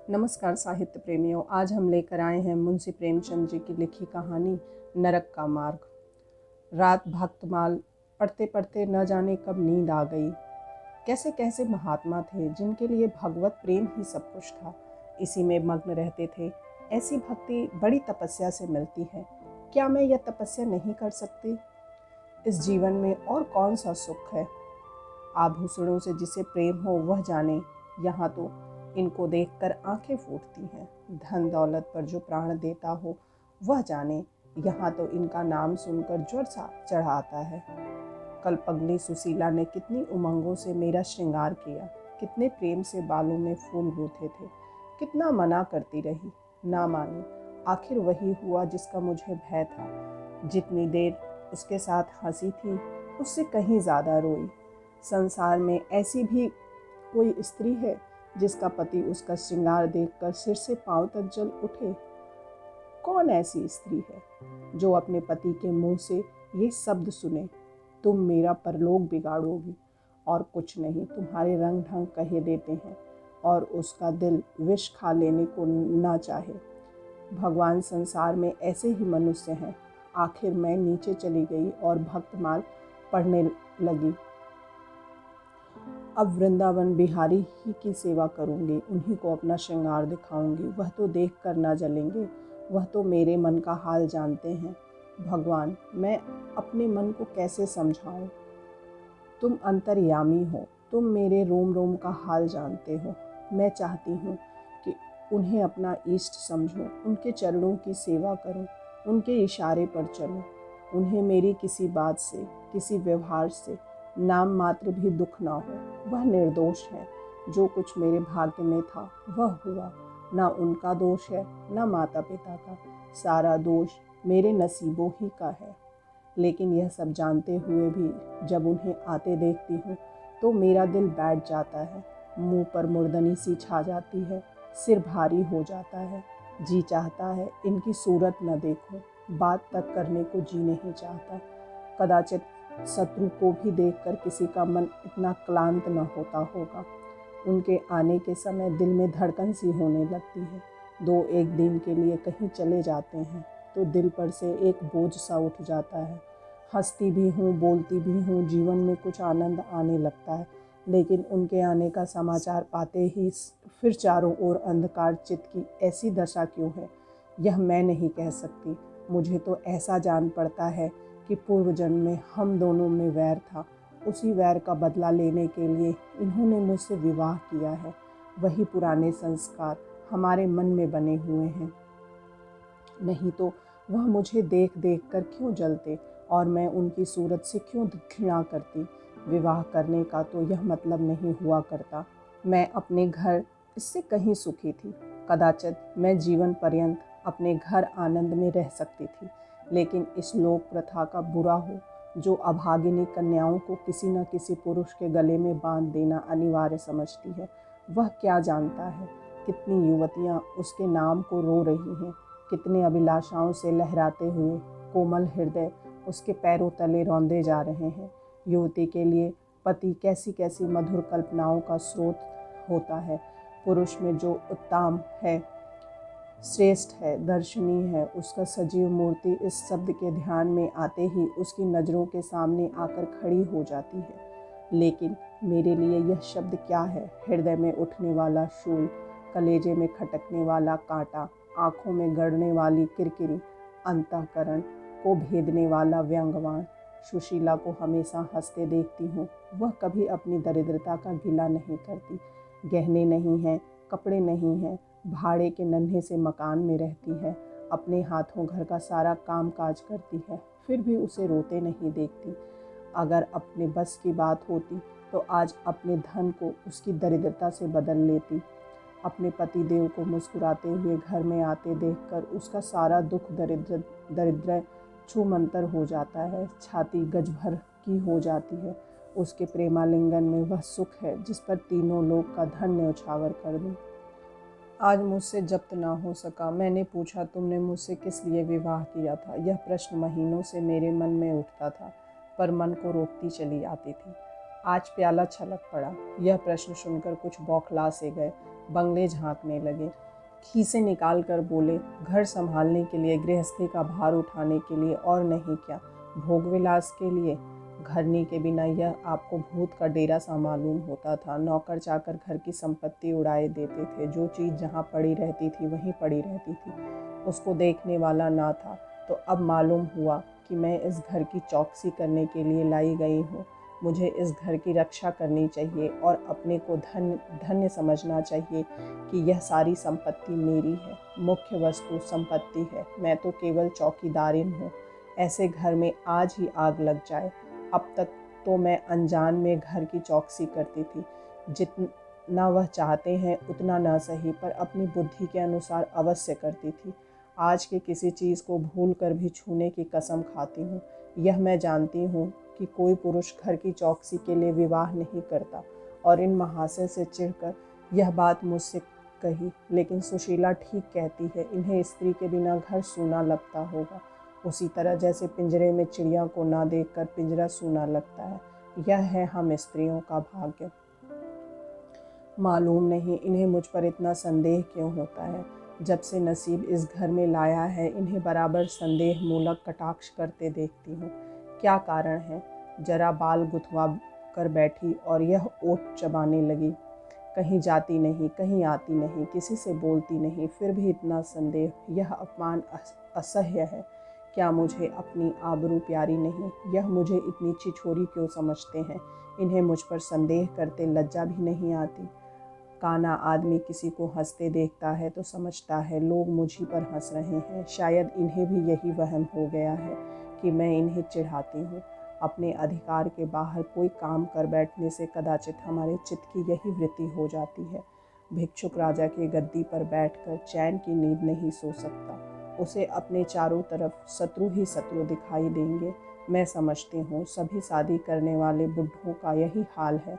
नमस्कार साहित्य प्रेमियों, आज हम लेकर आए हैं मुंशी प्रेमचंद जी की लिखी कहानी नरक का मार्ग। रात भक्तमाल पढ़ते पढ़ते न जाने कब नींद आ गई। कैसे कैसे महात्मा थे जिनके लिए भगवत प्रेम ही सब कुछ था, इसी में मग्न रहते थे। ऐसी भक्ति बड़ी तपस्या से मिलती है। क्या मैं यह तपस्या नहीं कर सकती? इस जीवन में और कौन सा सुख है? आभूषणों से जिसे प्रेम हो वह जाने, यहाँ तो इनको देखकर आंखें फूटती हैं। धन दौलत पर जो प्राण देता हो वह जाने, यहाँ तो इनका नाम सुनकर ज्वर सा चढ़ आता है। कल पगली सुशीला ने कितनी उमंगों से मेरा श्रृंगार किया, कितने प्रेम से बालों में फूल गूंथे थे, कितना मना करती रही, ना मानी। आखिर वही हुआ जिसका मुझे भय था। जितनी देर उसके साथ हंसी थी उससे कहीं ज़्यादा रोई। संसार में ऐसी भी कोई स्त्री है जिसका पति उसका श्रृंगार देखकर सिर से पांव तक जल उठे? कौन ऐसी स्त्री है जो अपने पति के मुंह से ये शब्द सुने, तुम मेरा परलोक बिगाड़ोगी, और कुछ नहीं, तुम्हारे रंग ढंग कहे देते हैं, और उसका दिल विष खा लेने को ना चाहे। भगवान, संसार में ऐसे ही मनुष्य हैं। आखिर मैं नीचे चली गई और भक्तमाल पढ़ने लगी। अब वृंदावन बिहारी ही की सेवा करूंगी, उन्हीं को अपना श्रृंगार दिखाऊंगी। वह तो देख कर ना जलेंगे, वह तो मेरे मन का हाल जानते हैं। भगवान, मैं अपने मन को कैसे समझाऊं? तुम अंतर्यामी हो, तुम मेरे रोम रोम का हाल जानते हो। मैं चाहती हूँ कि उन्हें अपना इष्ट समझूं, उनके चरणों की सेवा करूं, उनके इशारे पर चलूं। उन्हें मेरी किसी बात से, किसी व्यवहार से नाम मात्र भी दुख ना हो। वह निर्दोष है। जो कुछ मेरे भाग्य में था वह हुआ। ना उनका दोष है, ना माता पिता का। सारा दोष मेरे नसीबों ही का है। लेकिन यह सब जानते हुए भी जब उन्हें आते देखती हूँ तो मेरा दिल बैठ जाता है। मुंह पर मुर्दनी सी छा जाती है, सिर भारी हो जाता है। जी चाहता है इनकी सूरत न देखूं, बात तक करने को जी नहीं चाहता। कदाचित शत्रु को भी देखकर किसी का मन इतना क्लांत न होता होगा। उनके आने के समय दिल में धड़कन सी होने लगती है। दो एक दिन के लिए कहीं चले जाते हैं तो दिल पर से एक बोझ सा उठ जाता है। हंसती भी हूँ, बोलती भी हूँ, जीवन में कुछ आनंद आने लगता है। लेकिन उनके आने का समाचार पाते ही फिर चारों ओर अंधकार चित्त की ऐसी दशा क्यों है, यह मैं नहीं कह सकती। मुझे तो ऐसा जान पड़ता है कि पूर्व जन्म में हम दोनों में वैर था। उसी वैर का बदला लेने के लिए इन्होंने मुझसे विवाह किया है। वही पुराने संस्कार हमारे मन में बने हुए हैं। नहीं तो वह मुझे देख देख कर क्यों जलते और मैं उनकी सूरत से क्यों घृणा करती। विवाह करने का तो यह मतलब नहीं हुआ करता। मैं अपने घर इससे कहीं सुखी थी। कदाचित मैं जीवन पर्यंत अपने घर आनंद में रह सकती थी। लेकिन इस लोक प्रथा का बुरा हो जो अभागिनी कन्याओं को किसी न किसी पुरुष के गले में बांध देना अनिवार्य समझती है, वह क्या जानता है कितनी युवतियां उसके नाम को रो रही हैं, कितने अभिलाषाओं से लहराते हुए कोमल हृदय उसके पैरों तले रौंदे जा रहे हैं। युवती के लिए पति कैसी कैसी मधुर कल्पनाओं का स्रोत होता है। पुरुष में जो उत्तम है, श्रेष्ठ है, दर्शनीय है, उसका सजीव मूर्ति इस शब्द के ध्यान में आते ही उसकी नज़रों के सामने आकर खड़ी हो जाती है। लेकिन मेरे लिए यह शब्द क्या है? हृदय में उठने वाला शूल, कलेजे में खटकने वाला कांटा, आँखों में गड़ने वाली किरकिरी, अंतःकरण को भेदने वाला व्यंगवाण। सुशीला को हमेशा हंसते देखती हूँ। वह कभी अपनी दरिद्रता का गिला नहीं करती। गहने नहीं हैं, कपड़े नहीं हैं, भाड़े के नन्हे से मकान में रहती है, अपने हाथों घर का सारा काम काज करती है, फिर भी उसे रोते नहीं देखती। अगर अपने बस की बात होती तो आज अपने धन को उसकी दरिद्रता से बदल लेती। अपने पति देव को मुस्कुराते हुए घर में आते देखकर उसका सारा दुख दरिद्र छूमंतर हो जाता है, छाती गज भर की हो जाती है। उसके प्रेमालिंगन में वह सुख है जिस पर तीनों लोग का धन न्यौछावर कर दूं। आज मुझसे जब्त ना हो सका। मैंने पूछा, तुमने मुझसे किस लिए विवाह किया था? यह प्रश्न महीनों से मेरे मन में उठता था पर मन को रोकती चली आती थी। आज प्याला छलक पड़ा। यह प्रश्न सुनकर कुछ बौखला से गए। बंगले झांकने लगे। खीसे निकाल कर बोले, घर संभालने के लिए, गृहस्थी का भार उठाने के लिए, और नहीं क्या, भोगविलास के लिए। घरनी के बिना यह आपको भूत का डेरा सा मालूम होता था। नौकर चाकर घर की संपत्ति उड़ाए देते थे। जो चीज़ जहाँ पड़ी रहती थी वहीं पड़ी रहती थी, उसको देखने वाला ना था। तो अब मालूम हुआ कि मैं इस घर की चौकसी करने के लिए लाई गई हूँ। मुझे इस घर की रक्षा करनी चाहिए और अपने को धन्य समझना चाहिए कि यह सारी संपत्ति मेरी है। मुख्य वस्तु संपत्ति है, मैं तो केवल चौकीदारिन हूँ। ऐसे घर में आज ही आग लग जाए। अब तक तो मैं अनजान में घर की चौकसी करती थी। जितना वह चाहते हैं उतना ना सही, पर अपनी बुद्धि के अनुसार अवश्य करती थी। आज के किसी चीज़ को भूल कर भी छूने की कसम खाती हूँ। यह मैं जानती हूँ कि कोई पुरुष घर की चौकसी के लिए विवाह नहीं करता। और इन महाशय से चिढ़कर यह बात मुझसे कही, लेकिन सुशीला ठीक कहती है, इन्हें स्त्री के बिना घर सूना लगता होगा, उसी तरह जैसे पिंजरे में चिड़िया को ना देखकर पिंजरा सूना लगता है। यह है हम स्त्रियों का भाग्य। मालूम नहीं इन्हें मुझ पर इतना संदेह क्यों होता है। जब से नसीब इस घर में लाया है, इन्हें बराबर संदेह मूलक कटाक्ष करते देखती हूँ। क्या कारण है? जरा बाल गुथवा कर बैठी और यह ओठ चबाने लगी। कहीं जाती नहीं, कहीं आती नहीं, किसी से बोलती नहीं, फिर भी इतना संदेह। यह अपमान असह्य है। क्या मुझे अपनी आबरू प्यारी नहीं? यह मुझे इतनी छिछोरी क्यों समझते हैं? इन्हें मुझ पर संदेह करते लज्जा भी नहीं आती? काना आदमी किसी को हंसते देखता है तो समझता है लोग मुझी पर हंस रहे हैं। शायद इन्हें भी यही वहम हो गया है कि मैं इन्हें चिढ़ाती हूँ। अपने अधिकार के बाहर कोई काम कर बैठने से कदाचित हमारे चित्त की यही वृत्ति हो जाती है। भिक्षुक राजा की गद्दी पर बैठकर चैन की नींद नहीं सो सकता। उसे अपने चारों तरफ शत्रु ही शत्रु दिखाई देंगे। मैं समझती हूँ सभी शादी करने वाले बुढ़ों का यही हाल है।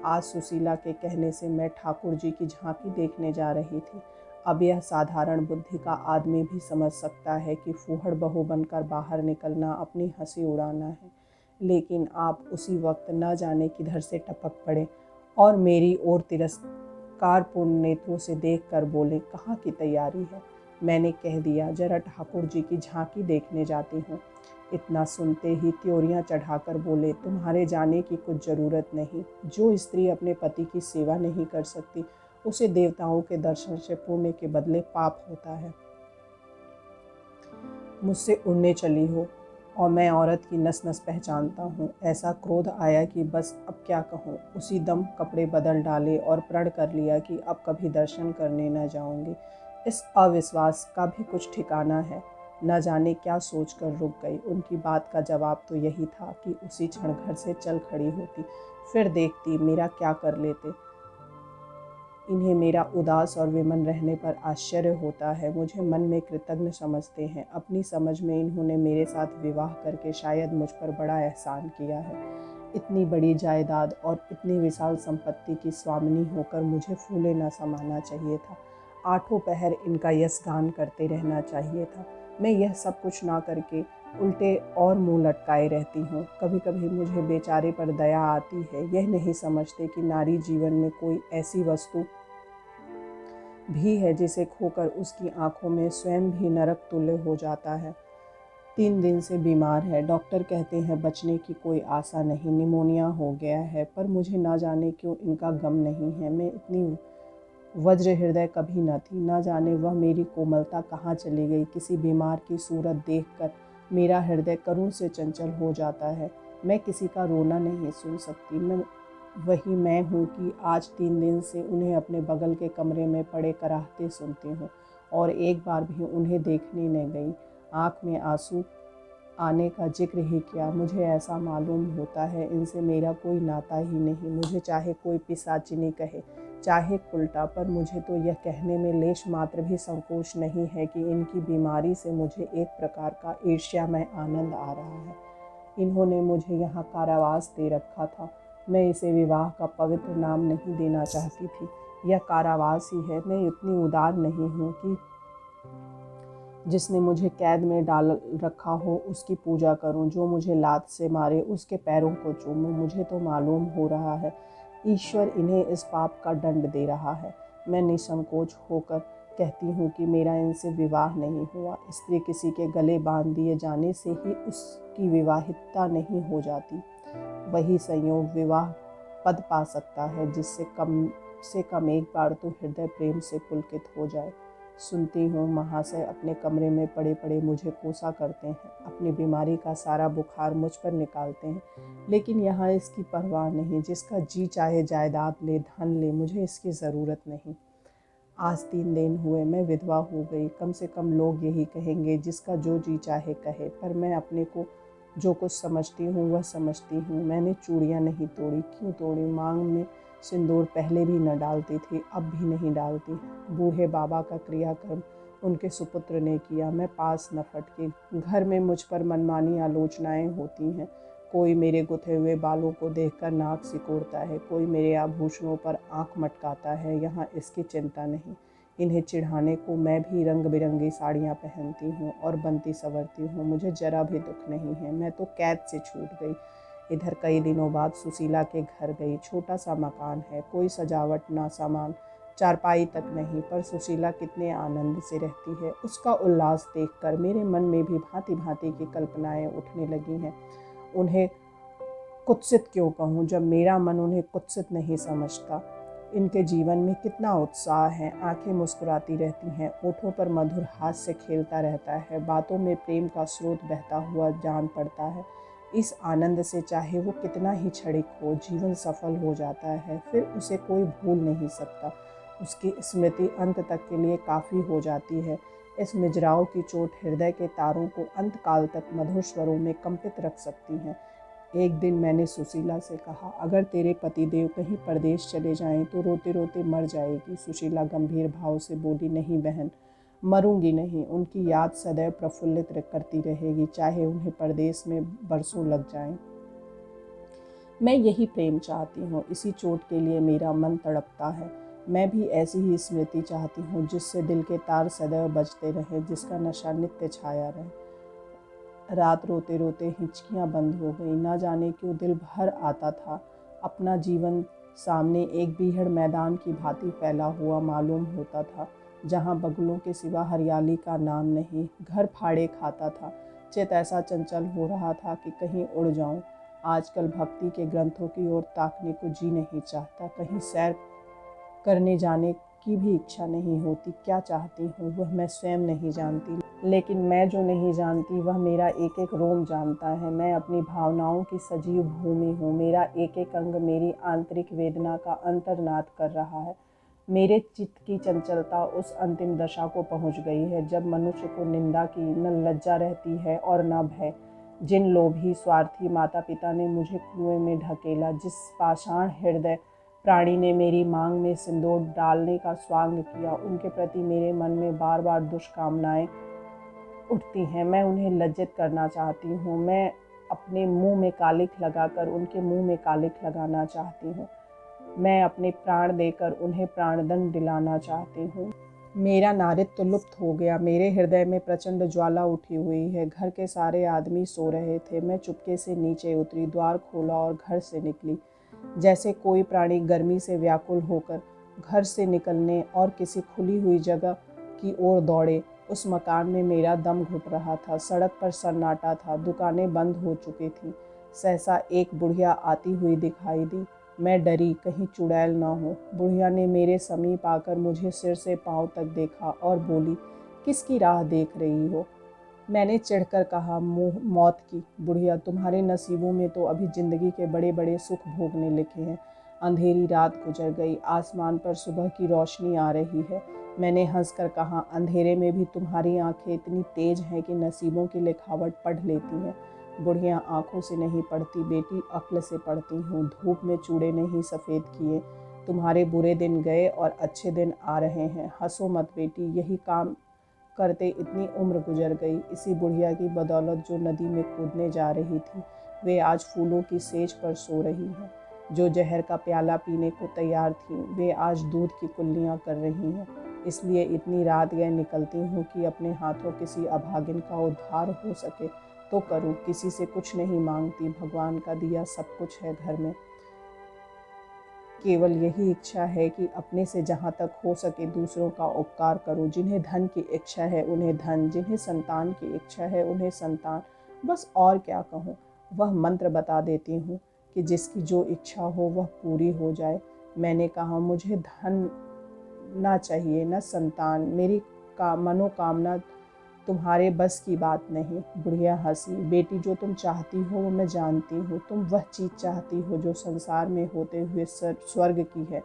आज सुशीला के कहने से मैं ठाकुर जी की झांकी देखने जा रही थी। अब यह साधारण बुद्धि का आदमी भी समझ सकता है कि फूहड़ बहू बनकर बाहर निकलना अपनी हंसी उड़ाना है। लेकिन आप उसी वक्त न जाने किधर से टपक पड़े और मेरी ओर तिरस्कारपूर्ण नेत्रों से देख कर बोले, कहाँ की तैयारी है? मैंने कह दिया, जरा ठाकुर जी की झांकी देखने जाती हूँ। इतना सुनते ही त्योरियां चढ़ाकर बोले, तुम्हारे जाने की कुछ ज़रूरत नहीं। जो स्त्री अपने पति की सेवा नहीं कर सकती, उसे देवताओं के दर्शन से पुण्य के बदले पाप होता है। मुझसे उड़ने चली हो और मैं औरत की नस नस पहचानता हूँ। ऐसा क्रोध आया कि बस अब क्या कहूँ। उसी दम कपड़े बदल डाले और प्रण कर लिया कि अब कभी दर्शन करने न जाऊँगी। इस अविश्वास का भी कुछ ठिकाना है। न जाने क्या सोचकर रुक गई। उनकी बात का जवाब तो यही था कि उसी क्षण घर से चल खड़ी होती, फिर देखती मेरा क्या कर लेते। इन्हें मेरा उदास और विमन रहने पर आश्चर्य होता है। मुझे मन में कृतज्ञ समझते हैं। अपनी समझ में इन्होंने मेरे साथ विवाह करके शायद मुझ पर बड़ा एहसान किया है। इतनी बड़ी जायदाद और इतनी विशाल संपत्ति की स्वामिनी होकर मुझे फूले न समाना चाहिए था। आठों पहर इनका यशगान करते रहना चाहिए था। मैं यह सब कुछ ना करके उल्टे और मुंह लटकाए रहती हूँ। कभी कभी मुझे बेचारे पर दया आती है। यह नहीं समझते कि नारी जीवन में कोई ऐसी वस्तु भी है जिसे खोकर उसकी आंखों में स्वयं भी नरक तुल्य हो जाता है। 3 दिन से बीमार है। डॉक्टर कहते हैं बचने की कोई आशा नहीं, निमोनिया हो गया है। पर मुझे ना जाने क्यों इनका गम नहीं है। मैं इतनी वज्र हृदय कभी न थी। ना जाने वह मेरी कोमलता कहाँ चली गई। किसी बीमार की सूरत देखकर मेरा हृदय करुण से चंचल हो जाता है। मैं किसी का रोना नहीं सुन सकती। मैं हूँ कि आज 3 दिन से उन्हें अपने बगल के कमरे में पड़े कराहते सुनती हूँ और एक बार भी उन्हें देखने न गई। आँख में आंसू आने का जिक्र ही क्या। मुझे ऐसा मालूम होता है इनसे मेरा कोई नाता ही नहीं। मुझे चाहे कोई पिशाचिनी कहे, चाहे उल्टा, पर मुझे तो यह कहने में लेश मात्र भी संकोच नहीं है कि इनकी बीमारी से मुझे एक प्रकार का ईर्ष्यामय आनंद आ रहा है। इन्होंने मुझे यहाँ कारावास दे रखा था। मैं इसे विवाह का पवित्र नाम नहीं देना चाहती थी। यह कारावास ही है। मैं इतनी उदार नहीं हूँ कि जिसने मुझे कैद में डाल रखा हो उसकी पूजा करूं। जो मुझे लात से मारे उसके पैरों को चूमूं। मुझे तो मालूम हो रहा है ईश्वर इन्हें इस पाप का दंड दे रहा है। मैं निसंकोच होकर कहती हूँ कि मेरा इनसे विवाह नहीं हुआ। स्त्री किसी के गले बांध दिए जाने से ही उसकी विवाहितता नहीं हो जाती। वही संयोग विवाह पद पा सकता है जिससे कम से कम एक बार तो हृदय प्रेम से पुलकित हो जाए। सुनती हूँ महाशय अपने कमरे में पड़े पड़े मुझे कोसा करते हैं, अपनी बीमारी का सारा बुखार मुझ पर निकालते हैं, लेकिन यहाँ इसकी परवाह नहीं। जिसका जी चाहे जायदाद ले, धन ले, मुझे इसकी ज़रूरत नहीं। आज 3 दिन हुए मैं विधवा हो गई। कम से कम लोग यही कहेंगे जिसका जो जी चाहे कहे, पर मैं अपने को जो कुछ समझती हूँ वह समझती हूँ। मैंने चूड़ियाँ नहीं तोड़ी। क्यों तोड़ी? मांग में सिंदूर पहले भी न डालती थी, अब भी नहीं डालती। बूढ़े बाबा का क्रियाकर्म उनके सुपुत्र ने किया, मैं पास न फटकी। घर में मुझ पर मनमानी आलोचनाएं होती हैं। कोई मेरे गुथे हुए बालों को देखकर नाक सिकोड़ता है, कोई मेरे आभूषणों पर आंख मटकाता है। यहाँ इसकी चिंता नहीं। इन्हें चिढ़ाने को मैं भी रंग बिरंगी साड़ियाँ पहनती हूँ और बनती संवरती हूँ। मुझे जरा भी दुख नहीं है। मैं तो कैद से छूट गई। इधर कई दिनों बाद सुशीला के घर गई। छोटा सा मकान है, कोई सजावट ना सामान, चारपाई तक नहीं, पर सुशीला कितने आनंद से रहती है। उसका उल्लास देखकर मेरे मन में भी भांति भांति की कल्पनाएं उठने लगी हैं। उन्हें कुत्सित क्यों कहूँ जब मेरा मन उन्हें कुत्सित नहीं समझता। इनके जीवन में कितना उत्साह है। आंखें मुस्कुराती रहती हैं, ओठों पर मधुर हास्य खेलता रहता है, बातों में प्रेम का स्रोत बहता हुआ जान पड़ता है। इस आनंद से चाहे वो कितना ही क्षणिक हो, जीवन सफल हो जाता है। फिर उसे कोई भूल नहीं सकता। उसकी स्मृति अंत तक के लिए काफ़ी हो जाती है। इस मिजराओं की चोट हृदय के तारों को अंत काल तक मधुर स्वरों में कंपित रख सकती हैं। एक दिन मैंने सुशीला से कहा, अगर तेरे पतिदेव कहीं परदेश चले जाएं तो रोते रोते मर जाएगी। सुशीला गंभीर भाव से बोली, नहीं बहन, मरूंगी नहीं। उनकी याद सदैव प्रफुल्लित करती रहेगी, चाहे उन्हें परदेश में बरसों लग जाएं। मैं यही प्रेम चाहती हूँ। इसी चोट के लिए मेरा मन तड़पता है। मैं भी ऐसी ही स्मृति चाहती हूँ जिससे दिल के तार सदैव बजते रहें, जिसका नशा नित्य छाया रहे। रात रोते रोते हिचकियाँ बंद हो गई। ना जाने क्यों दिल भर आता था। अपना जीवन सामने एक बीहड़ मैदान की भांति फैला हुआ मालूम होता था, जहाँ बगुलों के सिवा हरियाली का नाम नहीं। घर फाड़े खाता था। चित ऐसा चंचल हो रहा था कि कहीं उड़ जाऊं। आजकल भक्ति के ग्रंथों की ओर ताकने को जी नहीं चाहता। कहीं सैर करने जाने की भी इच्छा नहीं होती। क्या चाहती हूँ वह मैं स्वयं नहीं जानती, लेकिन मैं जो नहीं जानती वह मेरा एक एक रोम जानता है। मैं अपनी भावनाओं की सजीव भूमि हूँ। मेरा एक एक अंग मेरी आंतरिक वेदना का अंतर्नाद कर रहा है। मेरे चित्त की चंचलता उस अंतिम दशा को पहुँच गई है जब मनुष्य को निंदा की न लज्जा रहती है और न भय। जिन लोभी स्वार्थी माता पिता ने मुझे कुएं में ढकेला, जिस पाषाण हृदय प्राणी ने मेरी मांग में सिंदूर डालने का स्वांग किया, उनके प्रति मेरे मन में बार बार दुष्कामनाएं उठती हैं। मैं उन्हें लज्जित करना चाहती हूँ। मैं अपने मुंह में कालिख लगाकर उनके मुंह में कालिख लगाना चाहती हूँ। मैं अपने प्राण देकर उन्हें प्राणदंड दिलाना चाहती हूँ। मेरा नारित्व लुप्त हो गया। मेरे हृदय में प्रचंड ज्वाला उठी हुई है। घर के सारे आदमी सो रहे थे। मैं चुपके से नीचे उतरी, द्वार खोला और घर से निकली। जैसे कोई प्राणी गर्मी से व्याकुल होकर घर से निकलने और किसी खुली हुई जगह की ओर दौड़े, उस मकान में मेरा दम घुट रहा था। सड़क पर सन्नाटा था। दुकानें बंद हो चुकी थीं। सहसा एक बुढ़िया आती हुई दिखाई दी। मैं डरी कहीं चुड़ैल न हो। बुढ़िया ने मेरे समीप आकर मुझे सिर से पांव तक देखा और बोली, किसकी राह देख रही हो? मैंने चिढ़कर कहा, मौत की। बुढ़िया, तुम्हारे नसीबों में तो अभी जिंदगी के बड़े बड़े सुख भोगने लिखे हैं। अंधेरी रात गुजर गई, आसमान पर सुबह की रोशनी आ रही है। मैंने हंसकर कहा, अंधेरे में भी तुम्हारी आंखें इतनी तेज हैं कि नसीबों की लिखावट पढ़ लेती हैं। बुढ़िया, आंखों से नहीं पढ़ती बेटी, अक्ल से पढ़ती हूँ। धूप में चूड़े नहीं सफ़ेद किए। तुम्हारे बुरे दिन गए और अच्छे दिन आ रहे हैं। हंसो मत बेटी, यही काम करते इतनी उम्र गुजर गई। इसी बुढ़िया की बदौलत जो नदी में कूदने जा रही थी, वे आज फूलों की सेज पर सो रही हैं। जो जहर का प्याला पीने को तैयार थीं, वे आज दूध की कुल्लियाँ कर रही हैं। इसलिए इतनी रात गए निकलती हूँ कि अपने हाथों किसी अभागिन का उद्धार हो सके तो करूँ। किसी से कुछ नहीं मांगती। भगवान का दिया सब कुछ है घर में। केवल यही इच्छा है कि अपने से जहाँ तक हो सके दूसरों का उपकार करूं। जिन्हें धन की इच्छा है उन्हें धन, जिन्हें संतान की इच्छा है उन्हें संतान, बस और क्या कहूँ। वह मंत्र बता देती हूँ कि जिसकी जो इच्छा हो वह पूरी हो जाए। मैंने कहा, मुझे धन ना चाहिए न संतान, मेरी मनोकामना तुम्हारे बस की बात नहीं। बुढ़िया हंसी। बेटी, जो तुम चाहती हो वो मैं जानती हूँ। तुम वह चीज़ चाहती हो जो संसार में होते हुए स्वर्ग की है,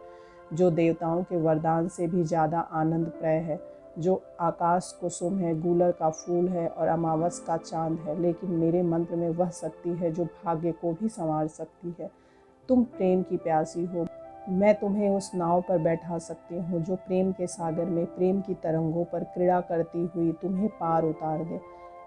जो देवताओं के वरदान से भी ज़्यादा आनंदप्रय है, जो आकाश कुसुम है, गूलर का फूल है और अमावस का चांद है। लेकिन मेरे मंत्र में वह शक्ति है जो भाग्य को भी संवार सकती है। तुम प्रेम की प्यासी हो, मैं तुम्हें उस नाव पर बैठा सकती हूँ जो प्रेम के सागर में प्रेम की तरंगों पर क्रीड़ा करती हुई तुम्हें पार उतार दे।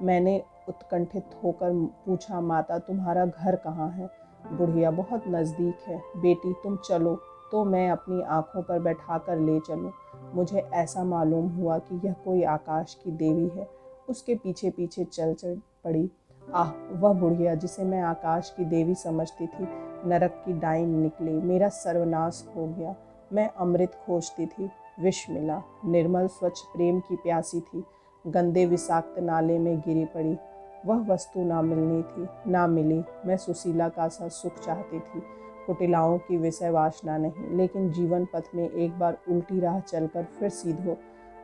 मैंने उत्कंठित होकर पूछा, माता तुम्हारा घर कहाँ है? बुढ़िया, बहुत नज़दीक है। बेटी, तुम चलो तो मैं अपनी आँखों पर बैठा कर ले चलूँ। मुझे ऐसा मालूम हुआ कि यह कोई आकाश की देवी है। उसके पीछे पीछे चल पड़ी। आह, वह बुढ़िया जिसे मैं आकाश की देवी समझती थी, नरक की डाइन निकली। मेरा सर्वनाश हो गया। मैं अमृत खोजती थी, विष मिला। निर्मल स्वच्छ प्रेम की प्यासी थी, गंदे विषाक्त नाले में गिरी पड़ी। वह वस्तु ना मिलनी थी, ना मिली। मैं सुशीला का सा सुख चाहती थी, कुटिलाओं की विषय वासना नहीं। लेकिन जीवन पथ में एक बार उल्टी राह चलकर फिर सीधो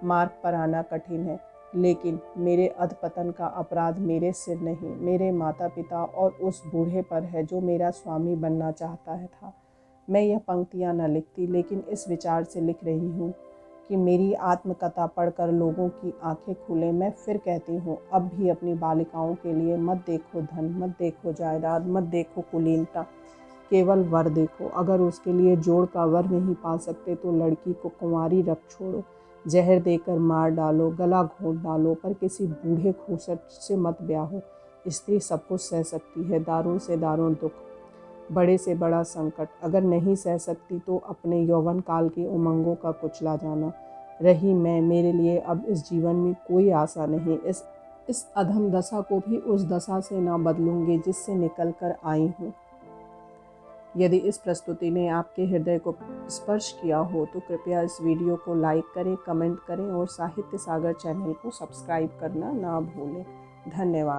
मार्ग पर आना कठिन है। लेकिन मेरे अधपतन का अपराध मेरे सिर नहीं, मेरे माता पिता और उस बूढ़े पर है जो मेरा स्वामी बनना चाहता था। मैं यह पंक्तियाँ न लिखती, लेकिन इस विचार से लिख रही हूँ कि मेरी आत्मकथा पढ़कर लोगों की आंखें खुलें। मैं फिर कहती हूँ, अब भी अपनी बालिकाओं के लिए मत देखो धन, मत देखो जायदाद, मत देखो कुलीनता, केवल वर देखो। अगर उसके लिए जोड़ का वर नहीं पा सकते तो लड़की को कुंवारी रख छोड़ो, जहर देकर मार डालो, गला घोंट डालो, पर किसी बूढ़े खूसट से मत ब्याहो। स्त्री सब कुछ सह सकती है, दारुण से दारुण दुख, बड़े से बड़ा संकट। अगर नहीं सह सकती तो अपने यौवन काल के उमंगों का कुचला जाना। रही मैं, मेरे लिए अब इस जीवन में कोई आशा नहीं। इस अधम दशा को भी उस दशा से ना बदलूंगी जिससे निकल कर आई हूँ। यदि इस प्रस्तुति ने आपके हृदय को स्पर्श किया हो तो कृपया इस वीडियो को लाइक करें, कमेंट करें और साहित्य सागर चैनल को सब्सक्राइब करना ना भूलें। धन्यवाद।